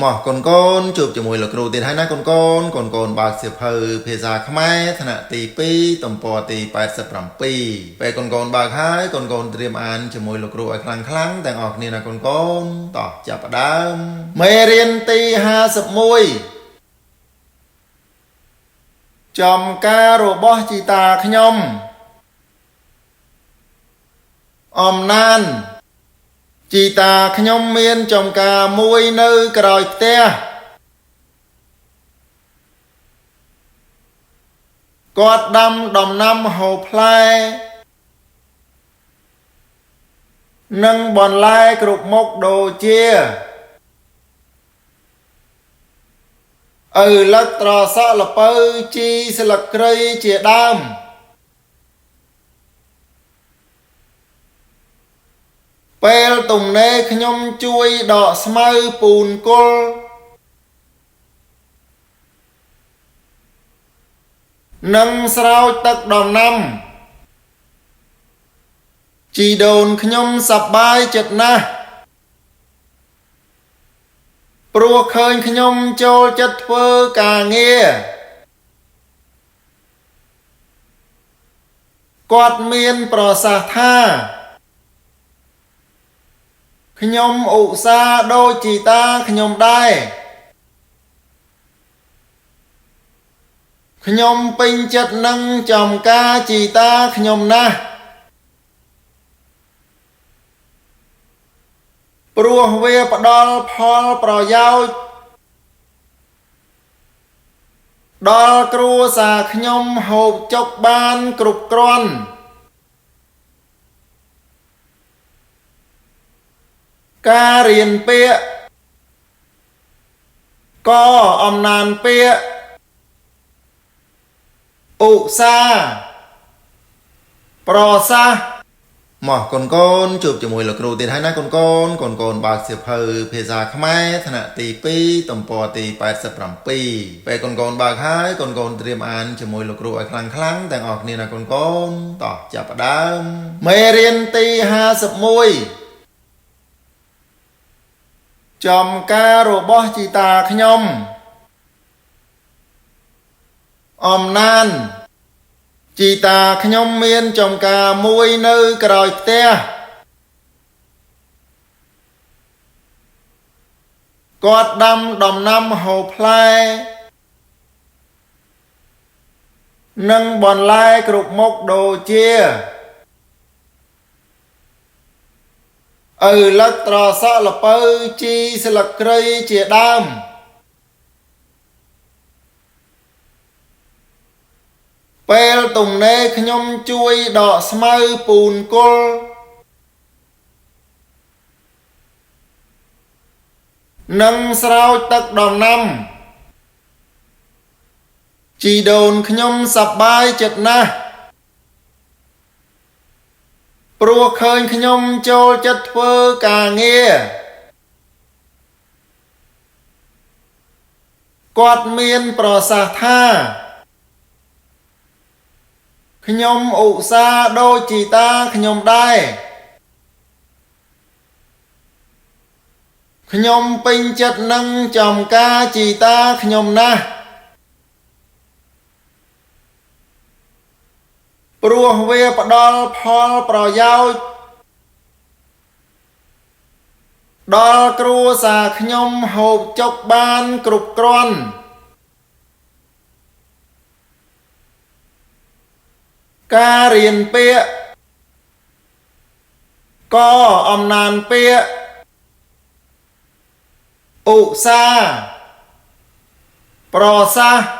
មកកូនជួបជាមួយលោកគ្រូទៀតហើយណាកូនបើកសៀវភៅភាសាខ្មែរថ្នាក់ទី2ទំព័រទី87ពេលកូនបើកហើយកូនត្រៀមអានជាមួយលោកគ្រូឲ្យខ្លាំងទាំងអស់គ្នាណាកូនតោះចាប់ផ្ដើមមេរៀនទី51ចំការរបស់ជីតាខ្ញុំអំណានជីតាខ្ញុំមានចំការមួយនៅក្រោយផ្ទះគាត់ដាំដំណាំហូបផ្លែនិងបន្លែគ្រប់មុខដូចជាឪឡឹកត្រសក់ល្ពៅជីស្លឹកគ្រៃជាដើមពេលទំនេរខ្ញុំជួយដកស្មៅពូនគល់និងស្រោចទឹកដំណាំជីដូនខ្ញុំសប្បាយចិត្តណាស់ព្រោះឃើញខ្ញុំចូលចិត្តធ្វើការងារគាត់មានប្រសាសន៍ថាខ្ញុំឧស្សាហ៍ដូចជីតាខ្ញុំដែរខ្ញុំពេញចិត្តនឹងចំការជីតាខ្ញុំណាស់ព្រោះវាផ្ដល់ផលប្រយោជន៍ដល់គ្រួសារខ្ញុំហូបចុកបានគ្រប់គ្រាន់ការរៀនពាក្យកអំណានពាក្យឧស្សាហ៍ប្រសាសន៍មកកូនជួបជាមួយលោកគ្រូទៀតហើយណាកូនបើកសៀវភៅភាសាខ្មែរថ្នាក់ទី2ទំព័រទី87ពេលកូនបើកហើយកូនត្រៀមអានជាមួយលោកគ្រូឲ្យខ្លាំងទាំងអស់គ្នាណាកូនតោះចាប់ផ្ដើមមេរៀនទី51ចំការរបស់ជីតាខ្ញុំអំណានជីតាខ្ញុំមានចំការមួយនៅក្រោយផ្ទះគាត់ដាំដំណាំហូបផ្លែនិងបន្លែគ្រប់មុខដូចជាឪឡឹកត្រសក់ល្ពៅជីស្លឹកគ្រៃជាដើមពេលទំនេរខ្ញុំជួយដកស្មៅពូនគល់និងស្រោចទឹកដំណាំជីដូនខ្ញុំសប្បាយចិត្តណាស់ព្រោះឃើញខ្ញុំចូលចិត្តធ្វើការងារគាត់មានប្រសាសន៍ថាខ្ញុំឧស្សាហ៍ដូចជីតាខ្ញុំដែរខ្ញុំពេញចិត្តនឹងចំការជីតាខ្ញុំណាស់ព្រោះវាផ្ដល់ផលប្រយោជន៍ដល់គ្រួសារខ្ញុំហូបចុកបានគ្រប់គ្រាន់ការរៀនពាក្យកអំណានពាក្យឧស្សាហ៍ប្រសាសន៍